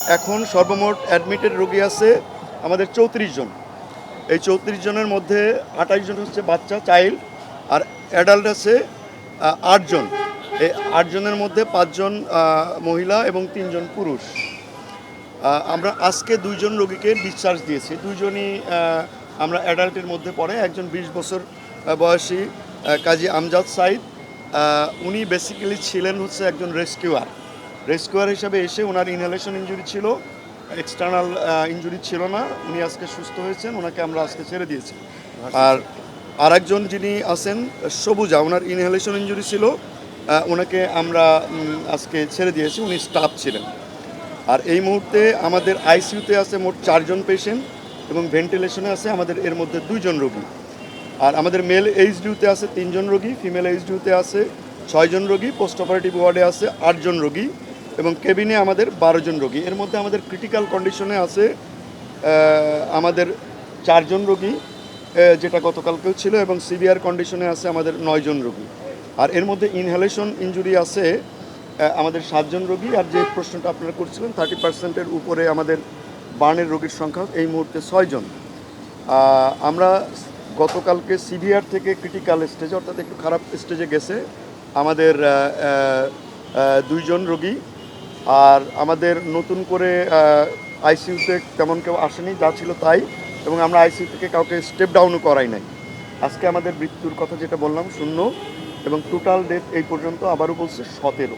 এখন সর্বমোট অ্যাডমিটেড রোগী আছে আমাদের 34 জন। এই 34 জনের মধ্যে 28 জন হচ্ছে বাচ্চা চাইল্ড, আর অ্যাডাল্ট আছে 8 জন। এই 8 জনের মধ্যে 5 জন মহিলা এবং 3 জন পুরুষ। আমরা আজকে 2 জন রোগীকে ডিসচার্জ দিয়েছি। 2 জনই আমরা অ্যাডাল্টের মধ্যে পড়ে। একজন 20 বছর বয়সী কাজী আমজাদ সাইদ, উনি বেসিক্যালি ছিলেন হচ্ছে একজন রেস্কিউয়ার হিসাবে এসে ওনার ইনহেলেশন ইনজুরি ছিল, এক্সটার্নাল ইনজুরি ছিল না। উনি আজকে সুস্থ হয়েছেন, ওনাকে আমরা আজকে ছেড়ে দিয়েছি। আর আরেকজন যিনি আছেন সবুজা, ওনার ইনহেলেশন ইনজুরি ছিল, ওনাকে আমরা আজকে ছেড়ে দিয়েছি, উনি স্টাফ ছিলেন। আর এই মুহূর্তে আমাদের আইসিইউতে আছে মোট 4 জন পেশেন্ট এবং ভেন্টিলেশনে আছে আমাদের এর মধ্যে 2 জন রোগী। আর আমাদের মেল এইচডিউতে আছে 3 জন রোগী, ফিমেল এইচডিউতে আছে 6 জন রোগী, পোস্ট অপারেটিভ ওয়ার্ডে আছে 8 জন রোগী এবং কেবিনে আমাদের 12 জন রোগী। এর মধ্যে আমাদের ক্রিটিক্যাল কন্ডিশনে আছে আমাদের 4 জন রোগী, যেটা গতকালকেও ছিল, এবং সিভিয়ার কন্ডিশনে আছে আমাদের 9 জন রোগী। আর এর মধ্যে ইনহেলেশন ইনজুরি আছে আমাদের 7 জন রোগী। আর যে প্রশ্নটা আপনারা করছিলেন 30%-এর উপরে আমাদের বার্নের রোগীর সংখ্যা এই মুহূর্তে 6 জন। আমরা গতকালকে সিভিয়ার থেকে ক্রিটিক্যাল স্টেজে, অর্থাৎ একটু খারাপ স্টেজে গেছে আমাদের 2 জন রোগী। আর আমাদের নতুন করে আইসিইউতে তেমন কেউ আসেনি, যা ছিল তাই, এবং আমরা আইসিইউ থেকে কাউকে স্টেপ ডাউনও করাই নাই। আজকে আমাদের মৃত্যুর কথা যেটা বললাম 0, এবং টোটাল ডেথ এই পর্যন্ত আবারও বলছে 17।